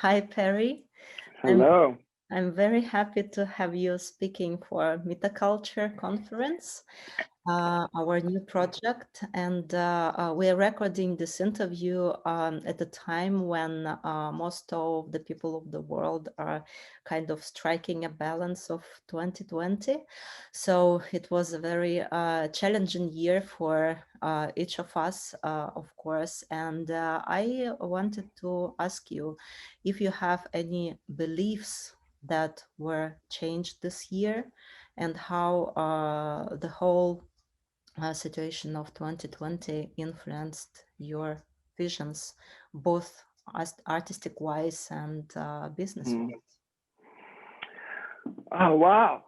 Hi, Perry. Hello. I'm very happy to have you speaking for Metaculture conference, our new project. And we are recording this interview at a time when most of the people of the world are kind of striking a balance of 2020. So it was a very challenging year for each of us, of course. And I wanted to ask you if you have any beliefs that were changed this year and how the whole situation of 2020 influenced your visions, both artistic wise and business wise. Oh, wow.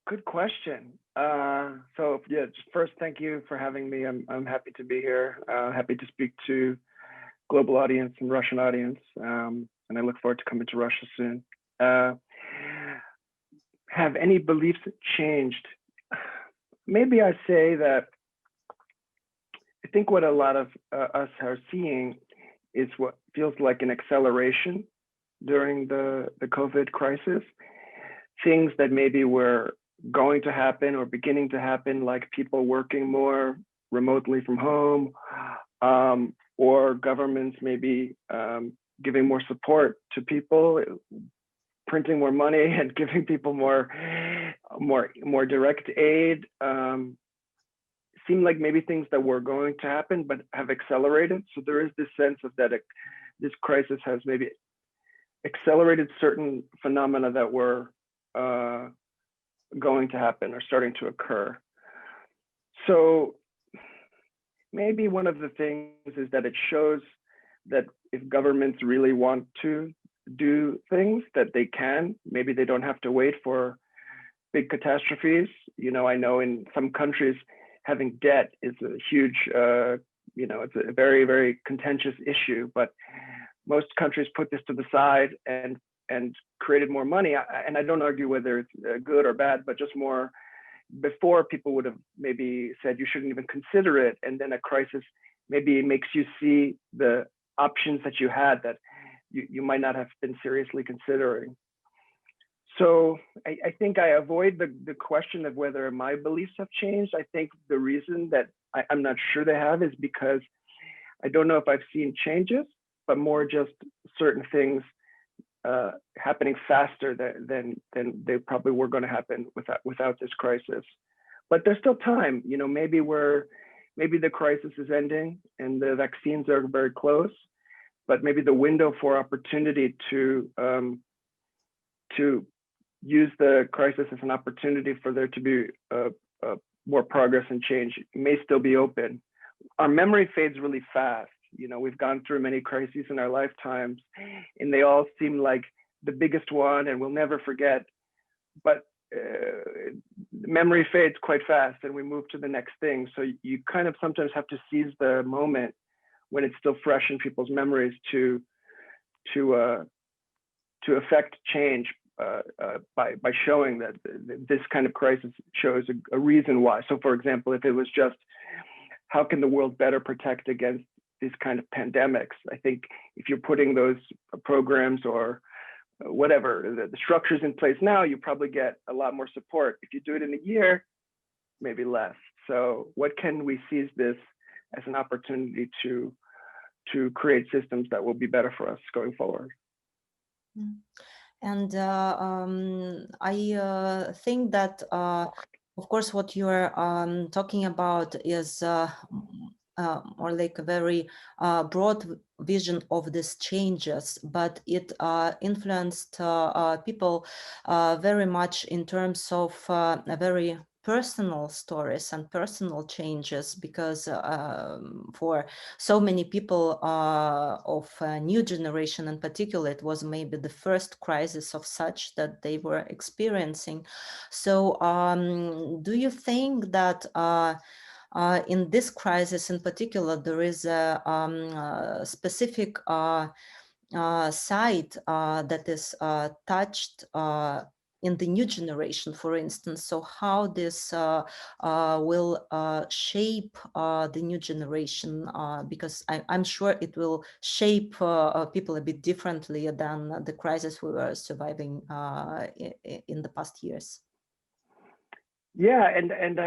Good question. So yeah, just first, thank you for having me. I'm happy to be here. Happy to speak to global audience and Russian audience. And I look forward to coming to Russia soon. Have any beliefs changed? Maybe I say that I think what a lot of us are seeing is what feels like an acceleration during the COVID crisis. Things that maybe were going to happen or beginning to happen, like people working more remotely from home, or governments maybe giving more support to people, printing more money and giving people more direct aid. Seem like maybe things that were going to happen but have accelerated. So there is this sense of that this crisis has maybe accelerated certain phenomena that were going to happen or starting to occur. So maybe one of the things is that it shows that if governments really want to do things, that they can. Maybe they don't have to wait for big catastrophes. You know, I know in some countries having debt is a huge, it's a very, very contentious issue, but most countries put this to the side and created more money. And I don't argue whether it's good or bad, but just more. Before, people would have maybe said you shouldn't even consider it. And then a crisis maybe makes you see the options that you had that you might not have been seriously considering. So I think I avoid the question of whether my beliefs have changed. I think the reason that I'm not sure they have is because I don't know if I've seen changes, but more just certain things happening faster than they probably were going to happen without this crisis. But there's still time. You know, maybe the crisis is ending and the vaccines are very close, but maybe the window for opportunity to use the crisis as an opportunity for there to be more progress and change may still be open. Our memory fades really fast. You know, we've gone through many crises in our lifetimes, and they all seem like the biggest one, and we'll never forget. But memory fades quite fast, and we move to the next thing. So you kind of sometimes have to seize the moment when it's still fresh in people's memories to affect change by showing that this kind of crisis shows a reason why. So, for example, if it was just how can the world better protect against these kind of pandemics, I think if you're putting those programs or whatever the structures in place now, you probably get a lot more support. If you do it in a year, maybe less. So what can we seize this as an opportunity to create systems that will be better for us going forward? And I think that, of course, what you're talking about is or like a very broad vision of these changes, but it influenced people very much in terms of a very personal stories and personal changes, because for so many people of a new generation in particular, it was maybe the first crisis of such that they were experiencing. So do you think that in this crisis in particular, there is a specific side that is touched in the new generation, for instance. So how this will shape the new generation, because I'm sure it will shape people a bit differently than the crisis we were surviving in the past years. Yeah, and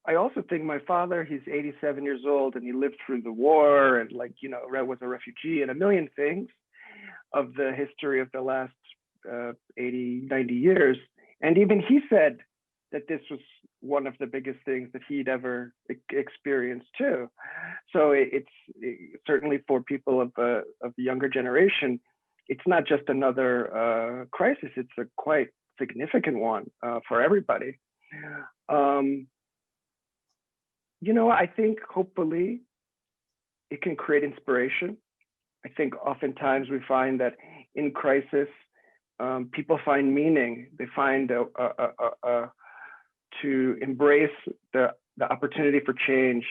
I also think my father, he's 87 years old, and he lived through the war, and like, you know, was a refugee, and a million things of the history of the last 80, 90 years. And even he said that this was one of the biggest things that he'd ever experienced too. So it's certainly for people of the younger generation, it's not just another crisis, it's a quite significant one for everybody. You know, I think hopefully it can create inspiration. I think oftentimes we find that in crisis, people find meaning. They find to embrace the opportunity for change,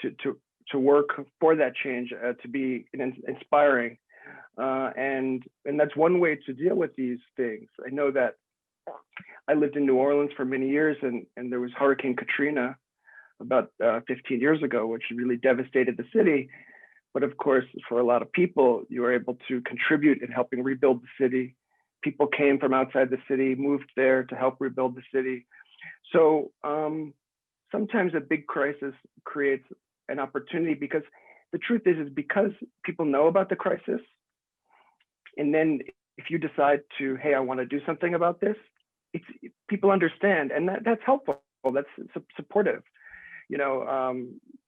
to work for that change, to be inspiring. And that's one way to deal with these things. I know that I lived in New Orleans for many years, and there was Hurricane Katrina about 15 years ago, which really devastated the city. But of course, for a lot of people, you were able to contribute in helping rebuild the city. People came from outside the city, moved there to help rebuild the city. So sometimes a big crisis creates an opportunity, because the truth is because people know about the crisis. And then if you decide to, hey, I want to do something about this, people understand, and that's helpful. That's supportive. You know,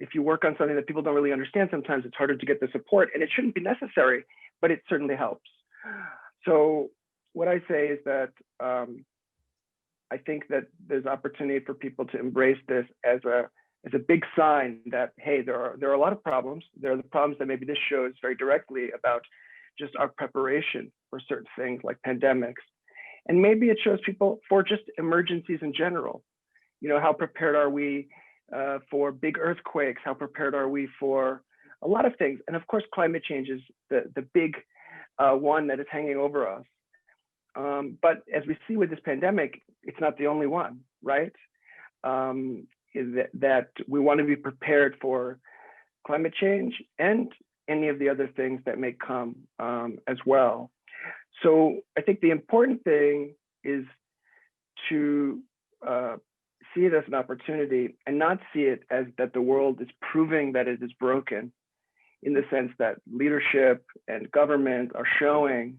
if you work on something that people don't really understand, sometimes it's harder to get the support, and it shouldn't be necessary, but it certainly helps. So what I say is that I think that there's opportunity for people to embrace this as a big sign that, hey, there are a lot of problems. There are the problems that maybe this shows very directly about just our preparation for certain things like pandemics. And maybe it shows people for just emergencies in general. You know, how prepared are we for big earthquakes? How prepared are we for a lot of things? And of course, climate change is the big one that is hanging over us. But as we see with this pandemic, it's not the only one, right? That we want to be prepared for climate change and any of the other things that may come as well. So I think the important thing is to see it as an opportunity and not see it as that the world is proving that it is broken, in the sense that leadership and government are showing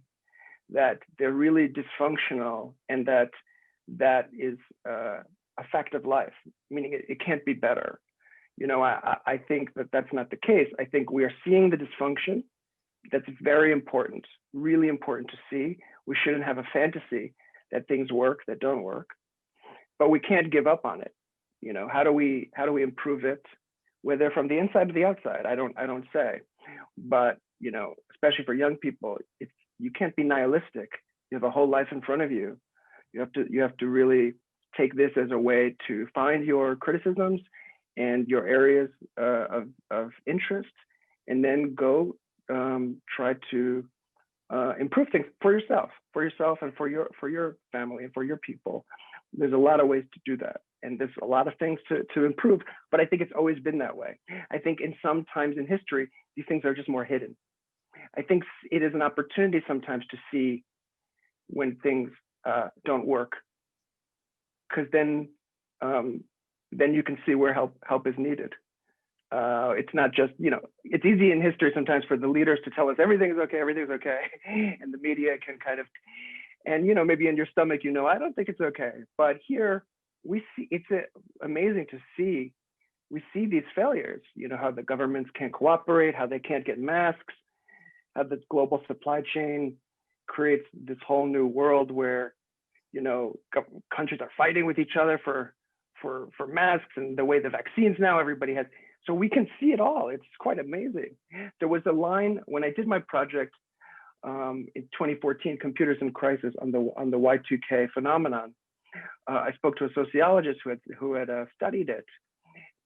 that they're really dysfunctional, and that is a fact of life, meaning it can't be better. You know, I think that that's not the case. I think we are seeing the dysfunction. That's very important, really important to see. We shouldn't have a fantasy that things work that don't work, but we can't give up on it. You know, how do we improve it, whether from the inside or the outside? I don't say, but you know, especially for young people, you can't be nihilistic. You have a whole life in front of you. You have to really take this as a way to find your criticisms and your areas of interest, and then go try to improve things for yourself and for your family and for your people. There's a lot of ways to do that, and there's a lot of things to improve, but I think it's always been that way. I think in some times in history, these things are just more hidden. I think it is an opportunity sometimes to see when things don't work, because then you can see where help is needed. It's not just, you know, it's easy in history sometimes for the leaders to tell us everything's okay, and the media can kind of, and you know, maybe in your stomach, you know, I don't think it's okay. But here we see, it's amazing to see, we see these failures, you know, how the governments can't cooperate, how they can't get masks, how the global supply chain creates this whole new world where, you know, countries are fighting with each other for masks, and the way the vaccines now everybody has. So we can see it all. It's quite amazing. There was a line when I did my project in 2014, Computers in Crisis, on the Y2K phenomenon. I spoke to a sociologist who had studied it,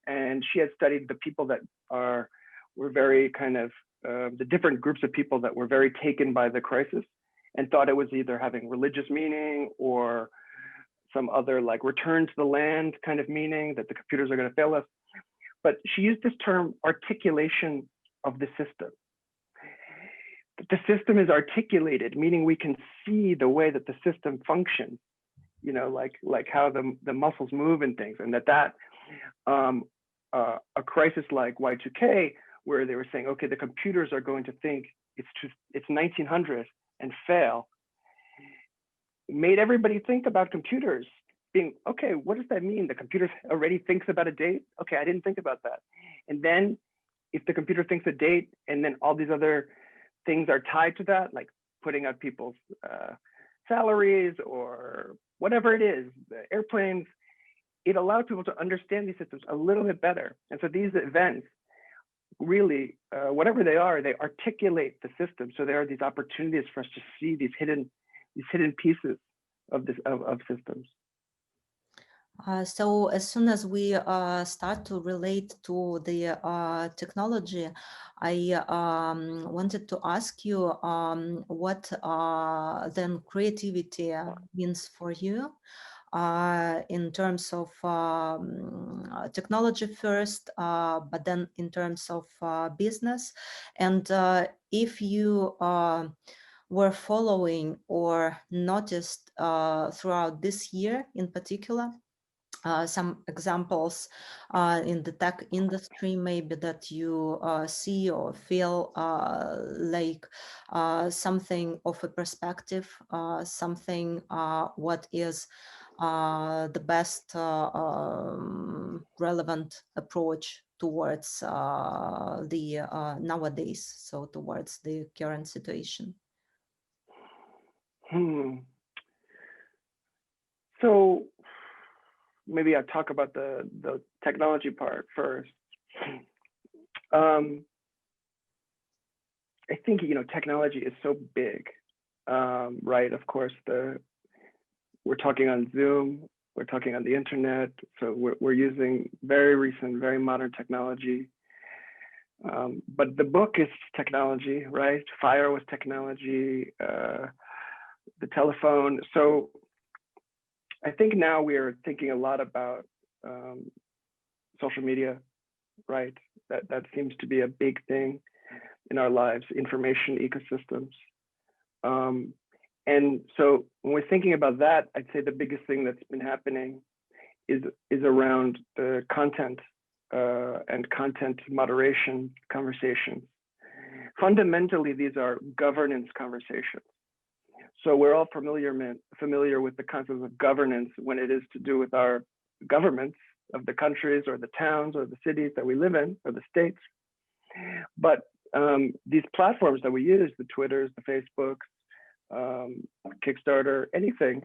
and she had studied the people that were very kind of the different groups of people that were very taken by the crisis, and thought it was either having religious meaning or some other like return to the land kind of meaning, that the computers are going to fail us. But she used this term articulation of the system. The system is articulated, meaning we can see the way that the system functions, you know, like how the muscles move and things, and that a crisis like Y2K, where they were saying, okay, the computers are going to think it's 1900 and fail, made everybody think about computers being, okay, what does that mean? The computer already thinks about a date? Okay, I didn't think about that. And then if the computer thinks a date and then all these other things are tied to that, like putting out people's salaries or whatever it is, the airplanes, it allowed people to understand these systems a little bit better. And so these events really, whatever they are, they articulate the system. So there are these opportunities for us to see these hidden pieces of systems. So as soon as we start to relate to the technology, I wanted to ask you what then creativity means for you in terms of technology first, but then in terms of business. And if you were following or noticed throughout this year in particular, some examples in the tech industry maybe that you see or feel like something of a perspective, something what is the best relevant approach towards the nowadays, so towards the current situation. So maybe I'll talk about the technology part first. I think, you know, technology is so big, right? Of course, we're talking on Zoom, we're talking on the internet, so we're using very recent, very modern technology. But the book is technology, right? Fire was technology, the telephone. So I think now we are thinking a lot about social media, right? That seems to be a big thing in our lives, information ecosystems. And so when we're thinking about that, I'd say the biggest thing that's been happening is around the content and content moderation conversations. Fundamentally, these are governance conversations. So we're all familiar with the concept of governance when it is to do with our governments of the countries or the towns or the cities that we live in or the states. But these platforms that we use, the Twitters, the Facebooks, Kickstarter, anything,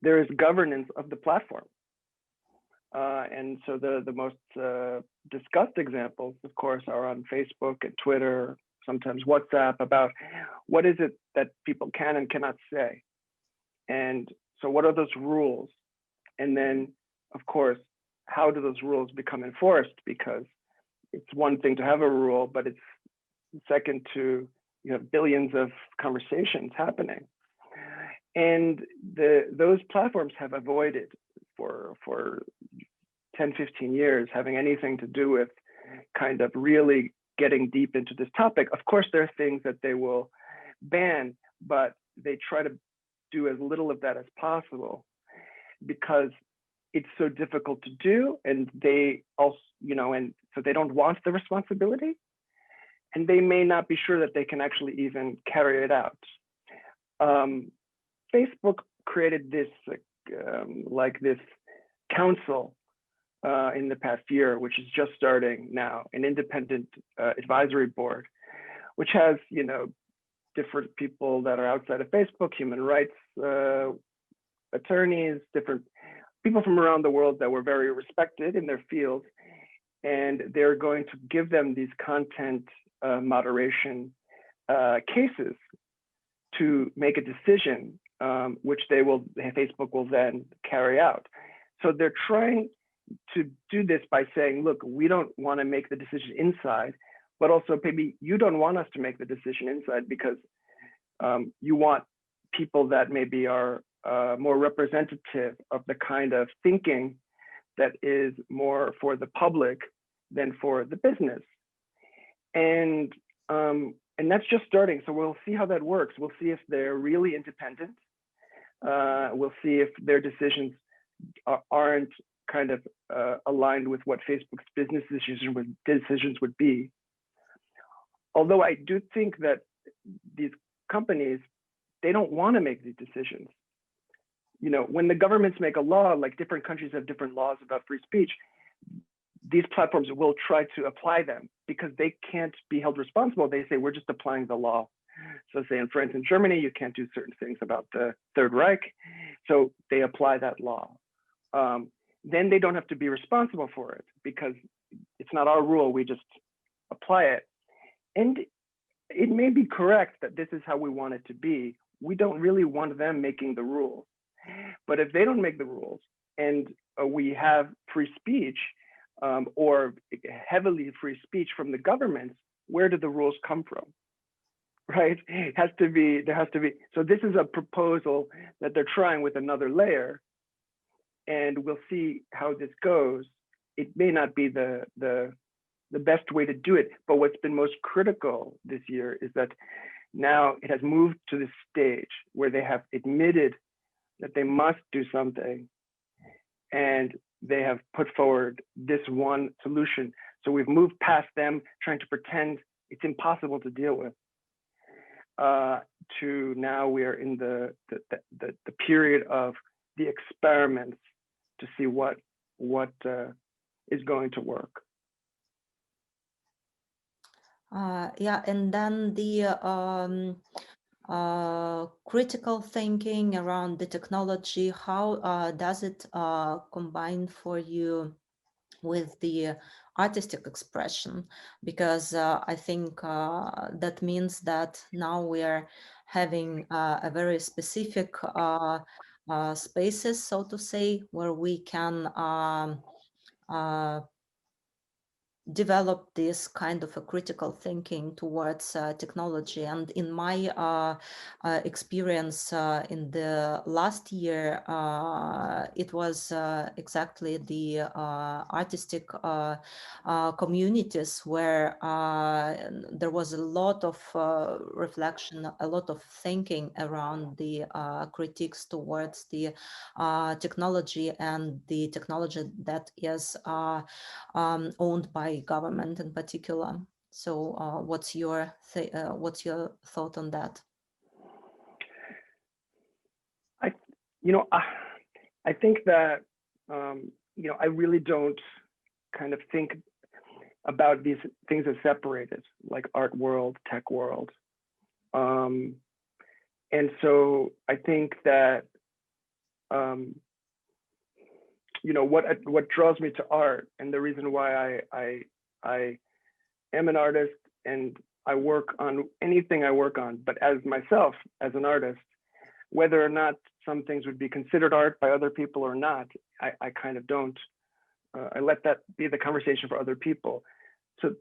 there is governance of the platform. And so the most discussed examples, of course, are on Facebook and Twitter, sometimes WhatsApp, about what is it that people can and cannot say. And so what are those rules? And then, of course, how do those rules become enforced? Because it's one thing to have a rule, but it's second to, you have billions of conversations happening. And those platforms have avoided for 10, 15 years having anything to do with kind of really getting deep into this topic. Of course, there are things that they will ban, but they try to do as little of that as possible because it's so difficult to do. And they also, you know, and so they don't want the responsibility, and they may not be sure that they can actually even carry it out. Facebook created this this council in the past year, which is just starting now, an independent advisory board, which has, you know, different people that are outside of Facebook, human rights attorneys, different people from around the world that were very respected in their field. And they're going to give them these content moderation cases to make a decision, which Facebook will then carry out. So they're trying to do this by saying, look, we don't want to make the decision inside, but also maybe you don't want us to make the decision inside because you want people that maybe are more representative of the kind of thinking that is more for the public than for the business. And that's just starting. So we'll see how that works. We'll see if they're really independent. We'll see if their decisions aren't kind of aligned with what Facebook's business decisions would be. Although I do think that these companies, they don't want to make these decisions. You know, when the governments make a law, like different countries have different laws about free speech, these platforms will try to apply them because they can't be held responsible. They say, we're just applying the law. So say in France and Germany, you can't do certain things about the Third Reich. So they apply that law. Then they don't have to be responsible for it because it's not our rule, we just apply it. And it may be correct that this is how we want it to be. We don't really want them making the rules. But if they don't make the rules and we have free speech or heavily free speech from the governments, where do the rules come from? Right? It has to be, there has to be. So this is a proposal that they're trying with another layer, and we'll see how this goes. It may not be the best way to do it, but what's been most critical this year is that now it has moved to this stage where they have admitted that they must do something, and they have put forward this one solution. So we've moved past them trying to pretend it's impossible to deal with, to now we are in the period of the experiments to see what is going to work. Yeah, and then the critical thinking around the technology, how does it combine for you with the artistic expression? Because I think that means that now we are having a very specific spaces, so to say, where we can develop this kind of a critical thinking towards technology. And in my experience in the last year, it was exactly the artistic communities where there was a lot of reflection, a lot of thinking around the critiques towards the technology and the technology that is owned by government in particular. So what's your thought on that? I think that I really don't kind of think about these things as separated, like art world, tech world. And so I think that what draws me to art, and the reason why I am an artist and I work on anything I work on, but as myself, as an artist, whether or not some things would be considered art by other people or not, I kind of don't. I let that be the conversation for other people. So,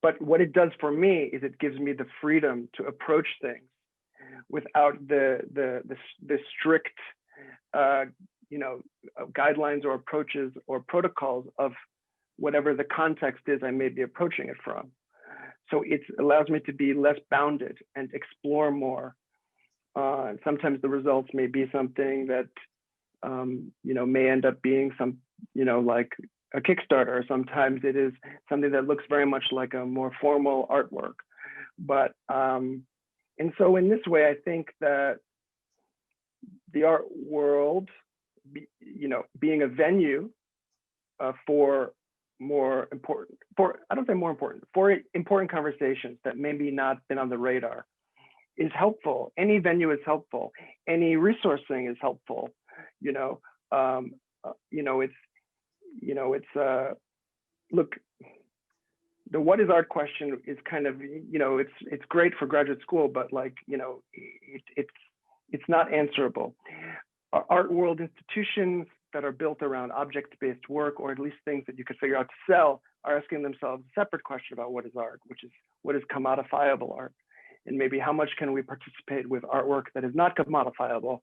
but what it does for me is it gives me the freedom to approach things without the strict guidelines or approaches or protocols of whatever the context is I may be approaching it from. So it allows me to be less bounded and explore more. Sometimes the results may be something that may end up being some like a Kickstarter. Sometimes it is something that looks very much like a more formal artwork. But and so in this way, I think that the art world, being a venue for important conversations that maybe not been on the radar is helpful. Any venue is helpful. Any resourcing is helpful. Look, the what is art question is kind of, it's great for graduate school, but it's not answerable. Art world institutions that are built around object-based work, or at least things that you could figure out to sell, are asking themselves a separate question about what is art, which is what is commodifiable art. and maybe how much can we participate with artwork that is not commodifiable,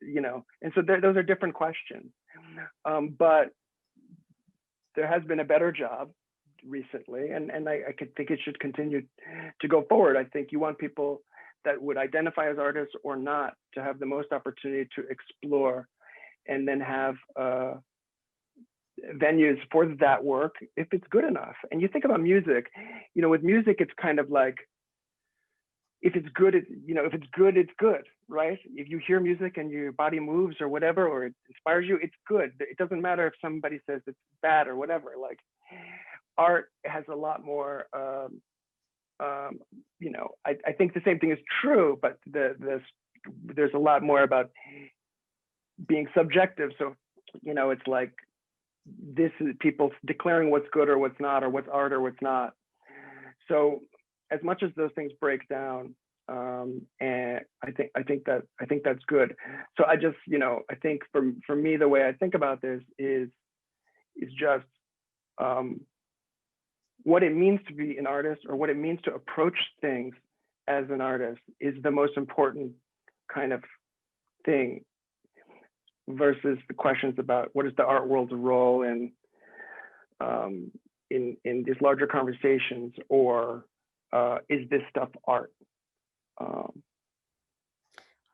you know, and so those are different questions. But there has been a better job recently, and I could think it should continue to go forward. I think you want people that would identify as artists or not to have the most opportunity to explore, and then have venues for that work if it's good enough. And you think about music, you know, with music, it's kind of like, if it's good, you know, if it's good, it's good, right? If you hear music and your body moves or whatever, or it inspires you, it's good. It doesn't matter if somebody says it's bad or whatever. Like, art has a lot more, you know, I think the same thing is true, but there's a lot more about being subjective. So, you know, it's like, this is people declaring what's good or what's not, or what's art or what's not. So as much as those things break down, and I think that's good. So I just, you know, I think for me, the way I think about this is just what it means to be an artist, or what it means to approach things as an artist, is the most important kind of thing, versus the questions about what is the art world's role in these larger conversations, or is this stuff art?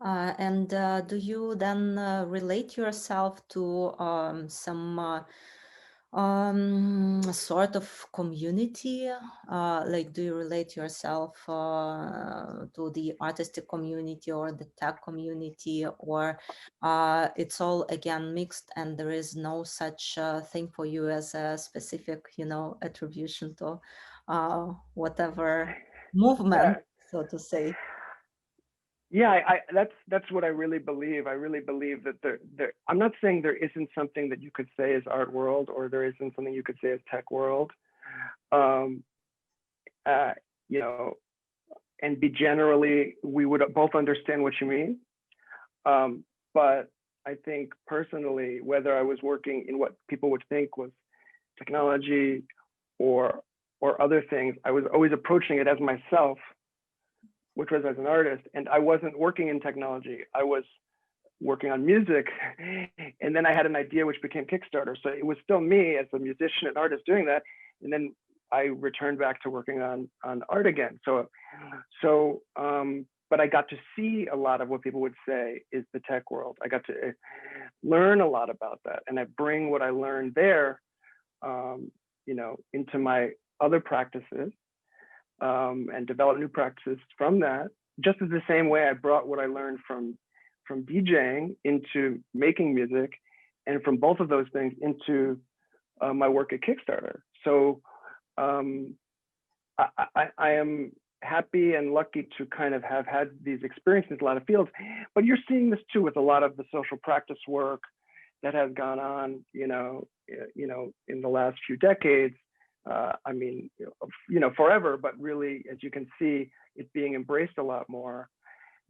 And do you then relate yourself to some sort of community? Like, do you relate yourself to the artistic community or the tech community, or it's all again mixed and there is no such thing for you as a specific, you know, attribution to whatever movement, so to say? Yeah, that's what I really believe. I really believe that there. I'm not saying there isn't something that you could say is art world, or there isn't something you could say is tech world. You know, and be generally, we would both understand what you mean. But I think personally, whether I was working in what people would think was technology or other things, I was always approaching it as myself, which was as an artist. And I wasn't working in technology. I was working on music. And then I had an idea which became Kickstarter. So it was still me as a musician and artist doing that. And then I returned back to working on art again. But I got to see a lot of what people would say is the tech world. I got to learn a lot about that. And I bring what I learned there, you know, into my other practices. And develop new practices from that, just as the same way I brought what I learned from DJing into making music, and from both of those things into my work at Kickstarter. So I am happy and lucky to kind of have had these experiences in a lot of fields, but you're seeing this too with a lot of the social practice work that has gone on, you know, in the last few decades. I mean, you know, forever, but really, as you can see, it's being embraced a lot more,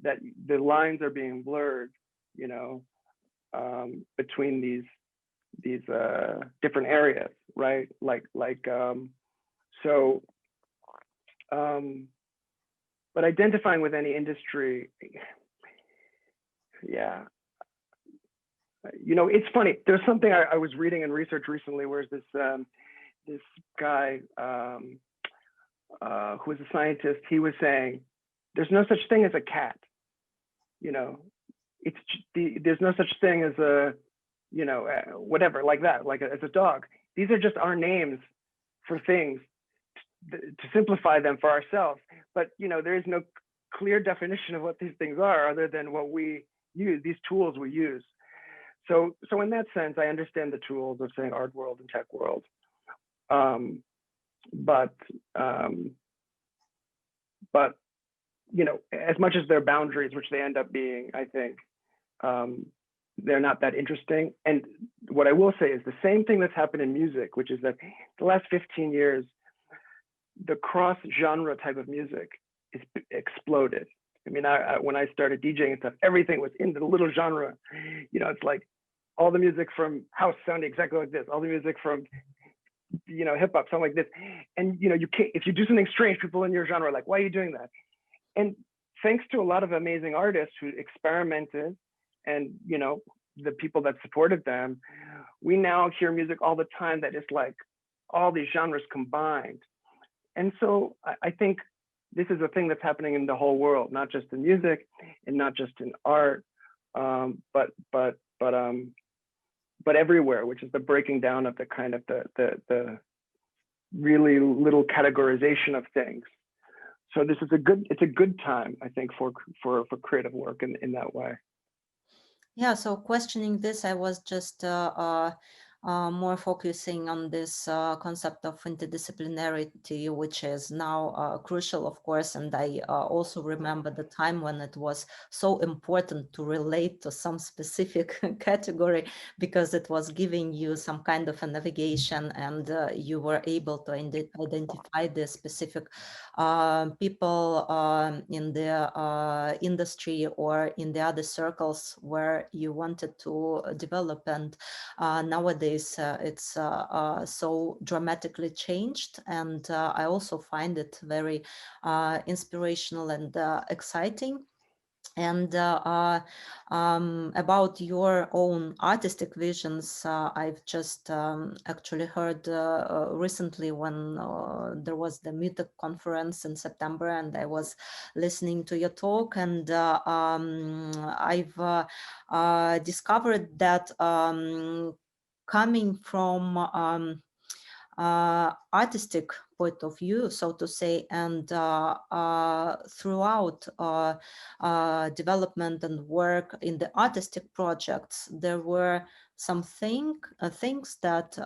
that the lines are being blurred, you know, between these different areas, right? But identifying with any industry, yeah. You know, it's funny. There's something I was reading in research recently, where this guy who was a scientist, he was saying, there's no such thing as a cat, you know, there's no such thing as a, you know, whatever, like that, like as a dog. These are just our names for things to simplify them for ourselves. But, you know, there is no clear definition of what these things are other than what we use, these tools we use. So in that sense, I understand the tools of saying art world and tech world. But you know, as much as they're boundaries, which they end up being, I think they're not that interesting. And what I will say is the same thing that's happened in music, which is that the last 15 years, the cross-genre type of music is exploded. I mean, when I started DJing and stuff, everything was in the little genre. You know, it's like all the music from house sounded exactly like this, all the music from hip hop, something like this. And, you can't, if you do something strange, people in your genre are like, why are you doing that? And thanks to a lot of amazing artists who experimented and, the people that supported them, we now hear music all the time that is like all these genres combined. And so I think this is a thing that's happening in the whole world, not just in music and not just in art, but everywhere, which is the breaking down of the kind of the really little categorization of things. So this is it's a good time, I think, for creative work in that way. Yeah, so questioning this, I was just more focusing on this concept of interdisciplinarity, which is now crucial, of course. And I also remember the time when it was so important to relate to some specific category, because it was giving you some kind of a navigation, and you were able to identify the specific people in the industry or in the other circles where you wanted to develop. And nowadays it's so dramatically changed, and I also find it very inspirational and exciting. And about your own artistic visions, I've just actually heard recently when there was the Meta conference in September, and I was listening to your talk, and I've discovered that coming from artistic point of view, so to say, and throughout development and work in the artistic projects, there were some things that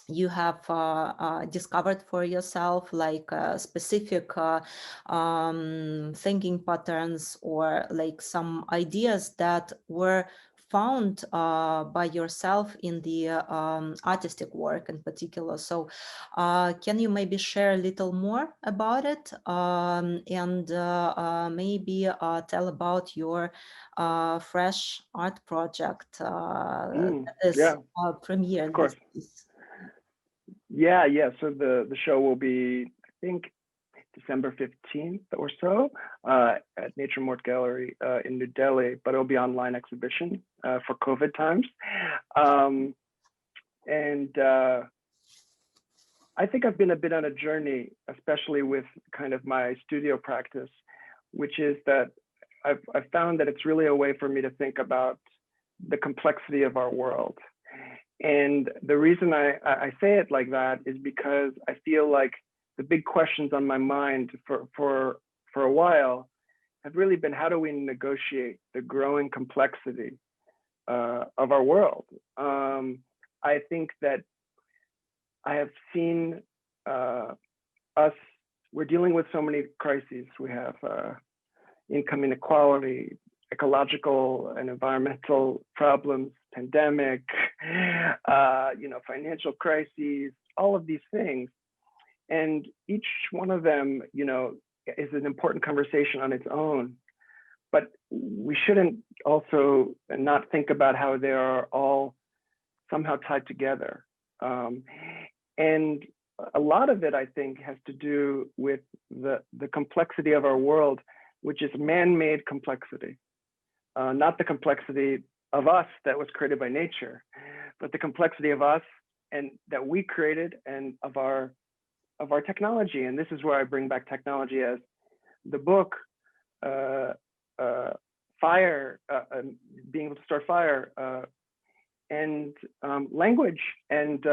you have discovered for yourself, like specific thinking patterns, or like some ideas that were found by yourself in the artistic work in particular. So can you maybe share a little more about it, and maybe tell about your fresh art project that is Yeah, premiere of course. Yeah. So the show will be, I think, December 15th or so at Nature Mort Gallery in New Delhi, but it'll be online exhibition for COVID times. And I think I've been a bit on a journey, especially with kind of my studio practice, which is that I've found that it's really a way for me to think about the complexity of our world. And the reason I say it like that is because I feel like the big questions on my mind for a while have really been, how do we negotiate the growing complexity of our world? I think that I have seen we're dealing with so many crises. We have income inequality, ecological and environmental problems, pandemic, financial crises, all of these things. And each one of them, is an important conversation on its own. But we shouldn't also not think about how they are all somehow tied together. And a lot of it, I think, has to do with the complexity of our world, which is man-made complexity, not the complexity of us that was created by nature, but the complexity of us and that we created, and of our technology. And this is where I bring back technology as the book, fire, being able to start fire, and language, and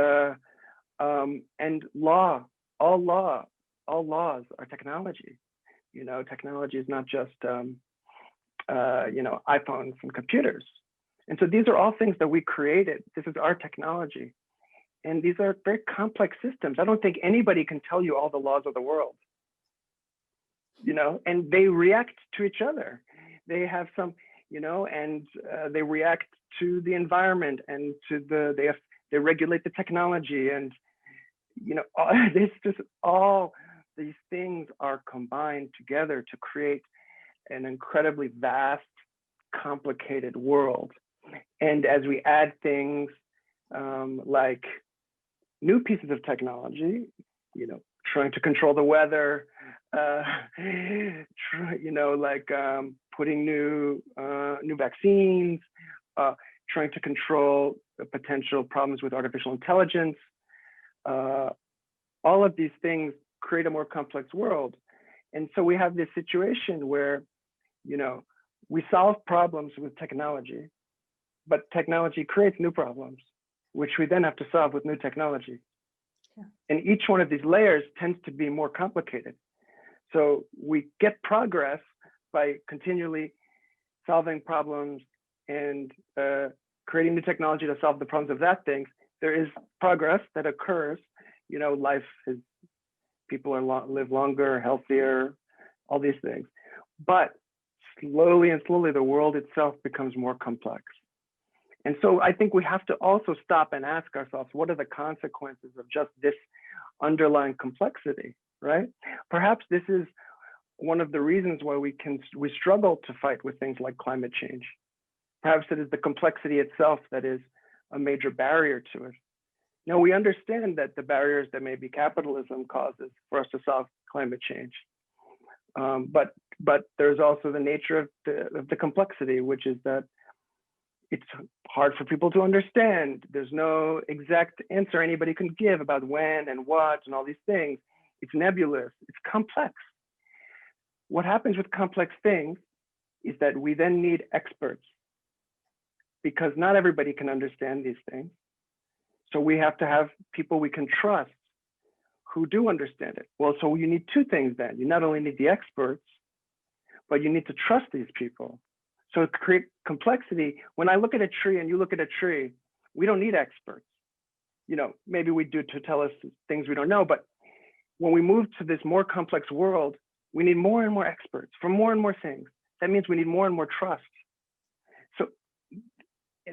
law. All laws are technology. Technology is not just iPhones and computers. And so these are all things that we created. This is our technology. And these are very complex systems. I don't think anybody can tell you all the laws of the world, and they react to each other. They have some, and they react to the environment, and to they regulate the technology, and, it's just all these things are combined together to create an incredibly vast, complicated world. And as we add things like new pieces of technology, you know, trying to control the weather, you know, like putting new vaccines, trying to control the potential problems with artificial intelligence. All of these things create a more complex world. And so we have this situation where, you know, we solve problems with technology, but technology creates new problems, which we then have to solve with new technology. Yeah. And each one of these layers tends to be more complicated. So we get progress by continually solving problems and creating new technology to solve the problems of that thing. There is progress that occurs. You know, life is, people are live longer, healthier, all these things. But slowly and slowly, the world itself becomes more complex. And so I think we have to also stop and ask ourselves, what are the consequences of just this underlying complexity, right? Perhaps this is one of the reasons why we struggle to fight with things like climate change. Perhaps it is the complexity itself that is a major barrier to it. Now, we understand that the barriers that maybe capitalism causes for us to solve climate change. But there's also the nature of the complexity, which is that it's hard for people to understand. There's no exact answer anybody can give about when and what and all these things. It's nebulous, it's complex. What happens with complex things is that we then need experts, because not everybody can understand these things. So we have to have people we can trust who do understand it. Well, so you need two things then. You not only need the experts, but you need to trust these people. So to create complexity, when I look at a tree and you look at a tree, we don't need experts. You know, maybe we do to tell us things we don't know, but when we move to this more complex world, we need more and more experts for more and more things. That means we need more and more trust. So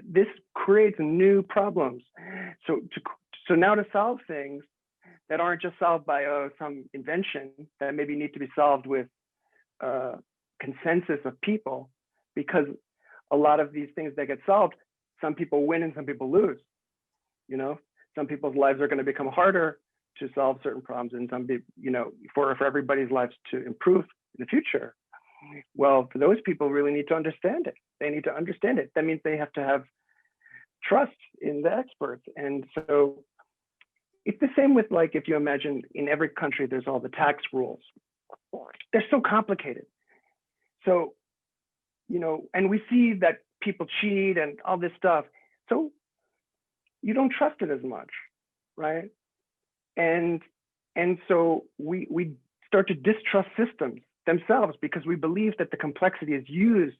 this creates new problems. So now to solve things that aren't just solved by some invention that maybe need to be solved with consensus of people, because a lot of these things that get solved, some people win and some people lose. You know, some people's lives are going to become harder to solve certain problems, and some people, you know, for everybody's lives to improve in the future. Well, for those people really need to understand it. They need to understand it. That means they have to have trust in the experts. And so it's the same with, like, if you imagine in every country, there's all the tax rules. They're so complicated. So, you know, and we see that people cheat and all this stuff. So you don't trust it as much, right? And so we start to distrust systems themselves because we believe that the complexity is used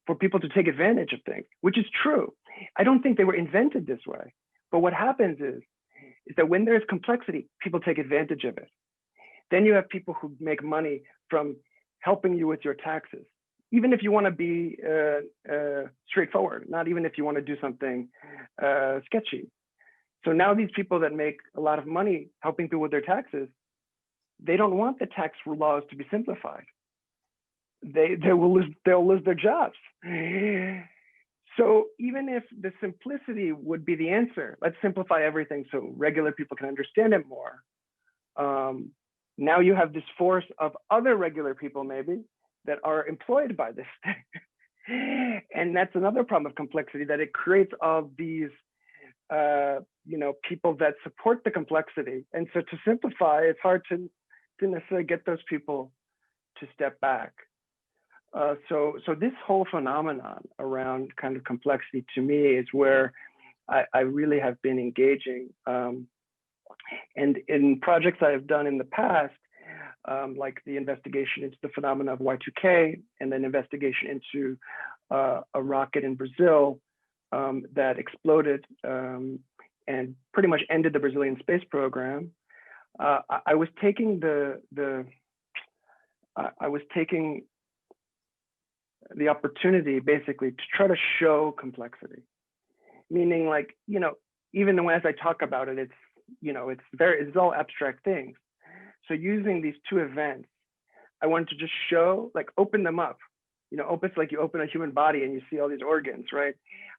for people to take advantage of things, which is true. I don't think they were invented this way. But what happens is that when there's complexity, people take advantage of it. Then you have people who make money from helping you with your taxes, even if you want to be straightforward, not even if you want to do something sketchy. So now these people that make a lot of money helping people with their taxes, they don't want the tax laws to be simplified. They'll lose their jobs. So even if the simplicity would be the answer, let's simplify everything so regular people can understand it more. Now you have this force of other regular people maybe that are employed by this thing. And that's another problem of complexity, that it creates all these you know, people that support the complexity. And so to simplify, it's hard to necessarily get those people to step back. So this whole phenomenon around kind of complexity, to me, is where I really have been engaging. And in projects I have done in the past, like the investigation into the phenomena of Y2K, and then investigation into a rocket in Brazil that exploded and pretty much ended the Brazilian space program. I was taking the opportunity basically to try to show complexity, meaning, like, you know, even as I talk about it, it's, you know, it's all abstract things. So using these two events, I wanted to just show, like, open them up. You know, it's like you open a human body and you see all these organs, right?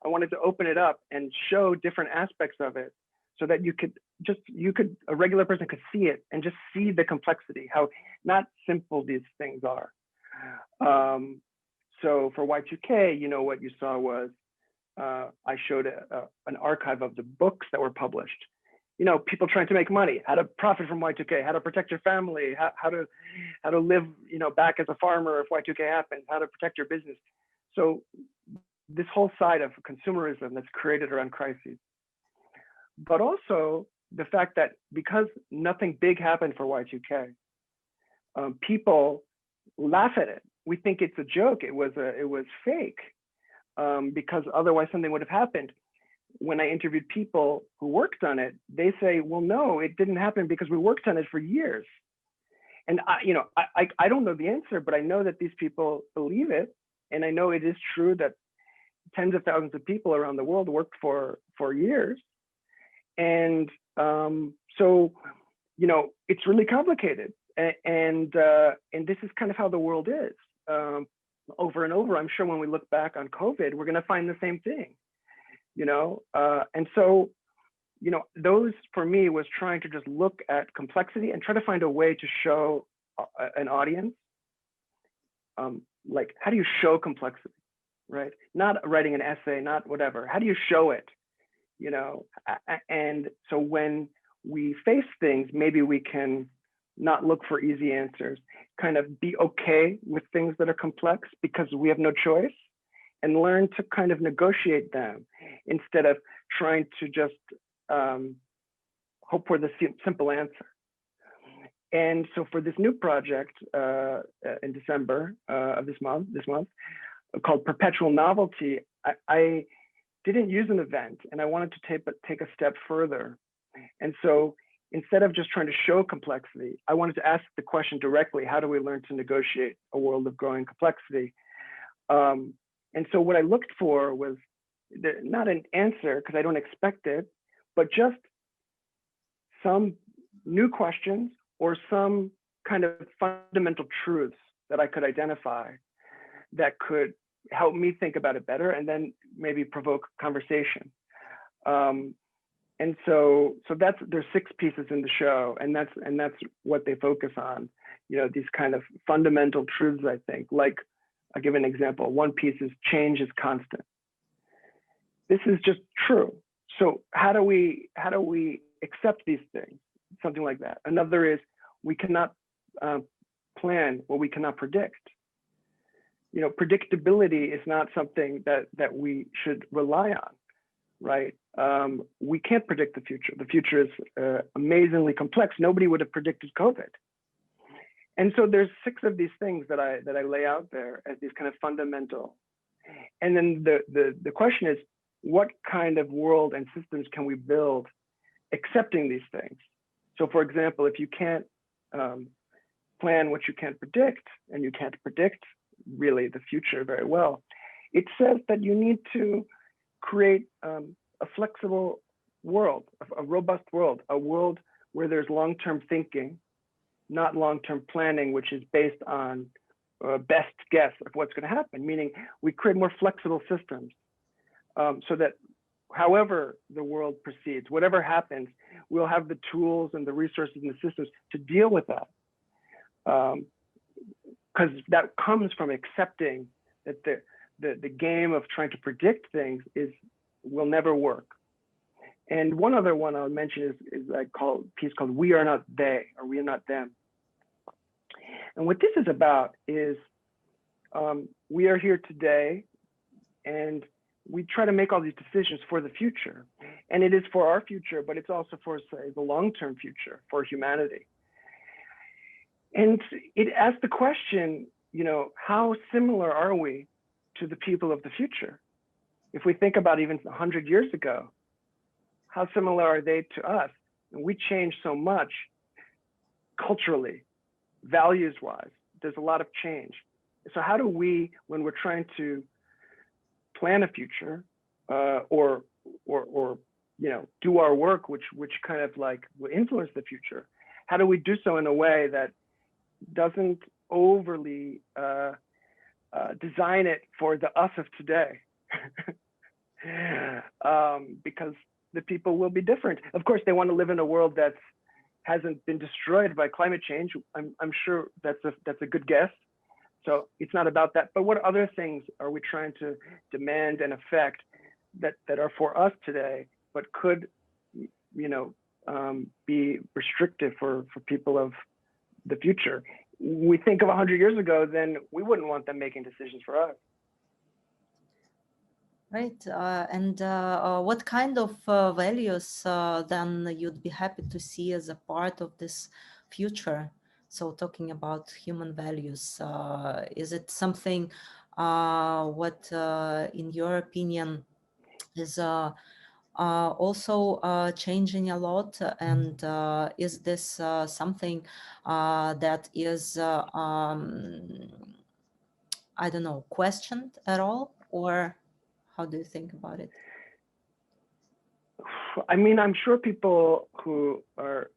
I wanted to open it up and show different aspects of it so that you could a regular person could see it and just see the complexity, how not simple these things are. So for Y2K, you know, what you saw was I showed an archive of the books that were published. You know, people trying to make money, how to profit from Y2K, how to protect your family, how to live, you know, back as a farmer if Y2K happens, how to protect your business. So this whole side of consumerism that's created around crises. But also the fact that because nothing big happened for Y2K, people laugh at it. We think it's a joke. It was fake, because otherwise something would have happened. When I interviewed people who worked on it, they say, well, no, it didn't happen because we worked on it for years. And I don't know the answer, but I know that these people believe it. And I know it is true that tens of thousands of people around the world worked for years. And so, you know, it's really complicated. And this is kind of how the world is. Over and over, I'm sure when we look back on COVID, we're going to find the same thing, you know? And so, you know, those for me was trying to just look at complexity and try to find a way to show an audience, like, how do you show complexity, right? Not writing an essay, not whatever. How do you show it, you know? And so when we face things, maybe we can not look for easy answers, kind of be okay with things that are complex because we have no choice, and learn to kind of negotiate them instead of trying to just hope for the simple answer. And so for this new project in December of this month called Perpetual Novelty, I didn't use an event, and I wanted to take a step further. And so instead of just trying to show complexity, I wanted to ask the question directly: how do we learn to negotiate a world of growing complexity? And so what I looked for was not an answer, because I don't expect it, but just some new questions or some kind of fundamental truths that I could identify that could help me think about it better, and then maybe provoke conversation. And so there's 6 pieces in the show, and that's what they focus on. You know, these kind of fundamental truths, I think. Like, I'll give an example. One piece is change is constant. This is just true. So how do we accept these things? Something like that. Another is we cannot plan what we cannot predict. You know, predictability is not something that we should rely on, right? We can't predict the future. The future is amazingly complex. Nobody would have predicted COVID. And so there's 6 of these things that I lay out there as these kind of fundamental. And then the question is, what kind of world and systems can we build accepting these things? So for example, if you can't plan what you can't predict, and you can't predict really the future very well, it says that you need to create a flexible world, a robust world, a world where there's long-term thinking, not long-term planning, which is based on best guess of what's going to happen, meaning we create more flexible systems so that however the world proceeds, whatever happens, we'll have the tools and the resources and the systems to deal with that. Because that comes from accepting that the game of trying to predict things will never work. And one other one I'll mention is a piece called "We Are Not They" or "We Are Not Them." And what this is about is we are here today, and we try to make all these decisions for the future. And it is for our future, but it's also for, say, the long-term future for humanity. And it asks the question, you know, how similar are we to the people of the future? If we think about even 100 years ago, how similar are they to us? And we change so much culturally, values-wise. There's a lot of change. So how do we, when we're trying to plan a future or you know, do our work, which kind of like will influence the future, how do we do so in a way that doesn't overly design it for the us of today? Because the people will be different. Of course, they want to live in a world that hasn't been destroyed by climate change. I'm sure that's a good guess. So it's not about that. But what other things are we trying to demand and affect that are for us today, but could, be restrictive for people of the future? We think of 100 years ago, then we wouldn't want them making decisions for us. Right. And what kind of values then you'd be happy to see as a part of this future? So talking about human values, is it something what, in your opinion, is also changing a lot? And is this something that is, I don't know, questioned at all? Or how do you think about it? I mean, I'm sure people who are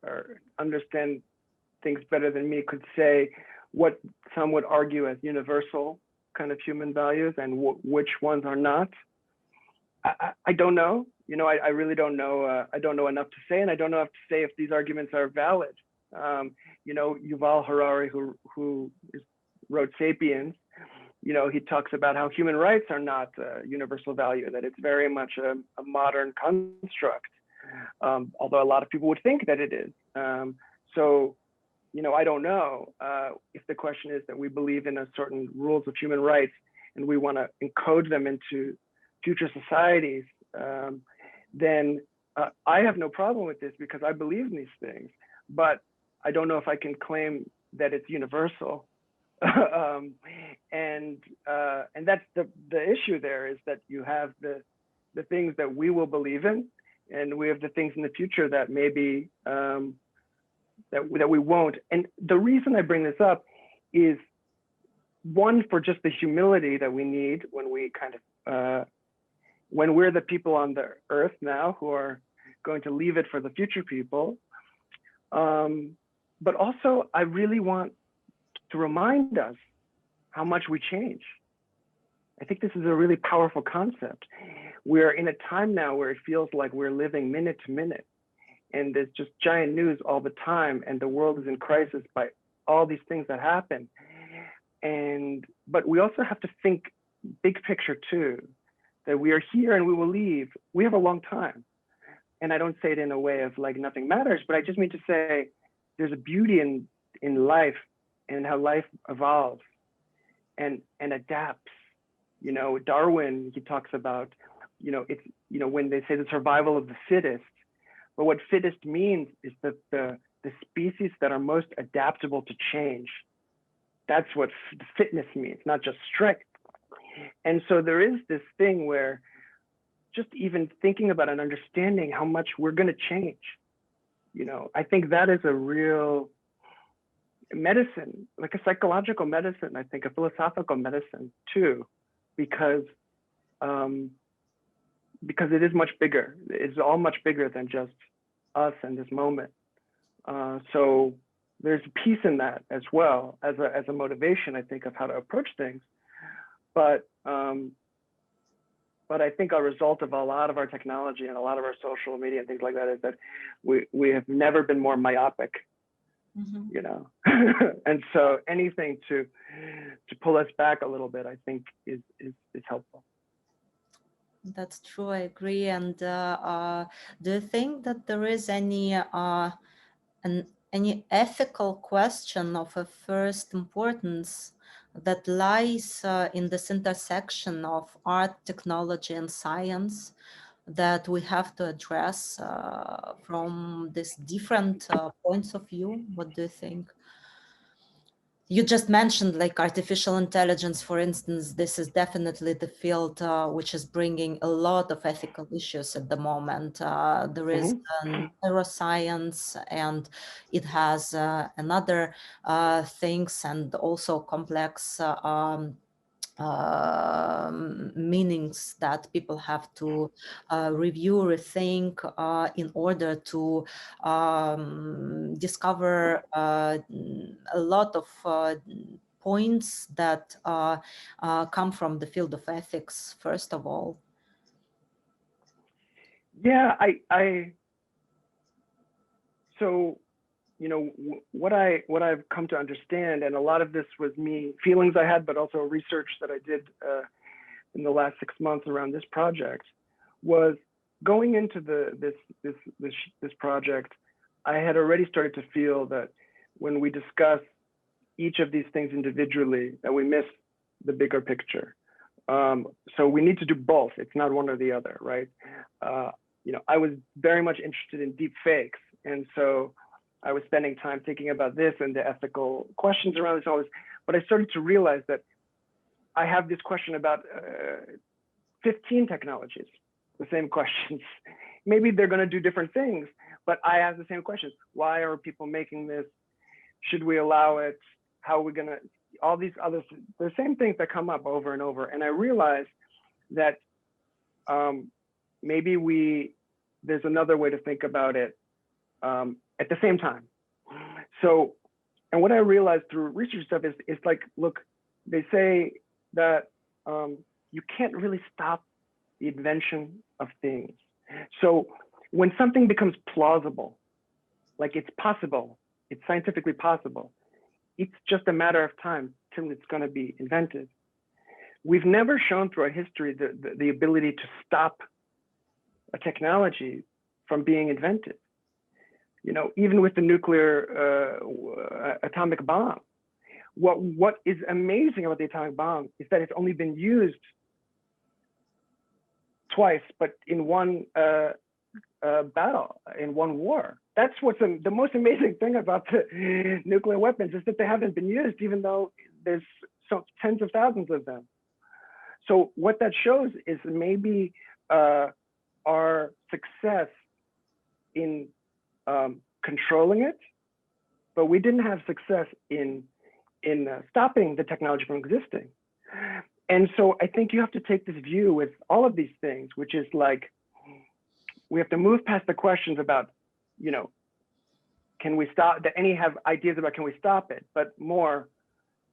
understand things better than me could say what some would argue as universal kind of human values and which ones are not. I don't know. I really don't know. I don't know enough to say, and I don't know enough to say if these arguments are valid. Yuval Harari, who wrote *Sapiens*, he talks about how human rights are not a universal value, that it's very much a modern construct, although a lot of people would think that it is. So, I don't know if the question is that we believe in a certain rules of human rights and we want to encode them into future societies, then I have no problem with this because I believe in these things, but I don't know if I can claim that it's universal. And that's the issue there, is that you have the things that we will believe in, and we have the things in the future that maybe that we won't. And the reason I bring this up is, one, for just the humility that we need when we kind of when we're the people on the earth now who are going to leave it for the future people. But also, I really want to remind us how much we change. I think this is a really powerful concept. We're in a time now where it feels like we're living minute to minute, and there's just giant news all the time, and the world is in crisis by all these things that happen. But we also have to think big picture too, that we are here and we will leave. We have a long time. And I don't say it in a way of like nothing matters, but I just mean to say there's a beauty in life and how life evolves and adapts. Darwin, he talks about, it's, when they say the survival of the fittest, but what fittest means is that the species that are most adaptable to change. That's what fitness means, not just strength. And so there is this thing where just even thinking about and understanding how much we're going to change, I think that is a real medicine, like a psychological medicine, I think a philosophical medicine too, because it is much bigger. It's all much bigger than just us in this moment. So there's peace in that as well as a motivation, I think, of how to approach things. But I think a result of a lot of our technology and a lot of our social media and things like that is that we have never been more myopic, and so anything to pull us back a little bit, I think, is helpful. That's true. I agree. And do you think that there is any ethical question of a first importance that lies in this intersection of art, technology, and science that we have to address from these different points of view? What do you think? You just mentioned like artificial intelligence, for instance. This is definitely the field which is bringing a lot of ethical issues at the moment. There is neuroscience, and it has another things, and also complex meanings that people have to review, rethink in order to discover a lot of points that come from the field of ethics, first of all. Yeah, so, you know, what I've come to understand, and a lot of this was me, feelings I had, but also research that I did in the last 6 months around this project, was going into this project. I had already started to feel that when we discuss each of these things individually, that we miss the bigger picture. So we need to do both. It's not one or the other, right? You know, I was very much interested in deep fakes, and so I was spending time thinking about this and the ethical questions around this, all this. But I started to realize that I have this question about 15 technologies, the same questions. Maybe they're going to do different things, but I ask the same questions. Why are people making this? Should we allow it? How are we going to? All these other, the same things that come up over and over. And I realized that maybe there's another way to think about it at the same time. So, and what I realized through research stuff is like, look, they say that you can't really stop the invention of things. So when something becomes plausible, like it's possible, it's scientifically possible, it's just a matter of time till it's going to be invented. We've never shown throughout history the ability to stop a technology from being invented. You know, even with the nuclear atomic bomb, what is amazing about the atomic bomb is that it's only been used twice, but in one battle, in one war. That's what's the most amazing thing about the nuclear weapons, is that they haven't been used, even though there's tens of thousands of them. So what that shows is maybe our success in controlling it, but we didn't have success in stopping the technology from existing. And so I think you have to take this view with all of these things, which is like, we have to move past the questions about, you know, can we stop, that any have ideas about can we stop it, but more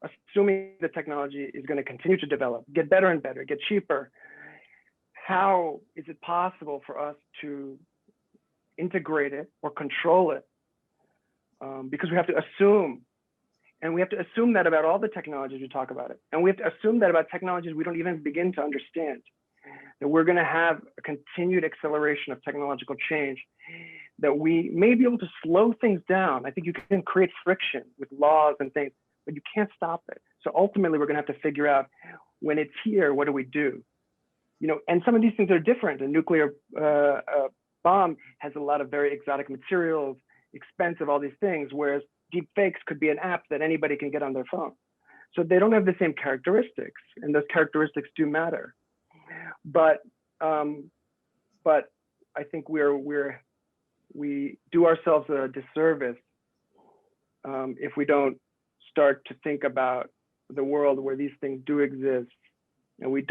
assuming the technology is going to continue to develop, get better and better, get cheaper. How is it possible for us to integrate it or control it? Because we have to assume, and we have to assume that about all the technologies we talk about it. And we have to assume that about technologies we don't even begin to understand, that we're going to have a continued acceleration of technological change, that we may be able to slow things down. I think you can create friction with laws and things, but you can't stop it. So ultimately, we're going to have to figure out, when it's here, what do we do? You know, and some of these things are different. A nuclear bomb has a lot of very exotic materials, expensive, all these things, whereas deep fakes could be an app that anybody can get on their phone. So they don't have the same characteristics, and those characteristics do matter. But I think we do ourselves a disservice if we don't start to think about the world where these things do exist, and we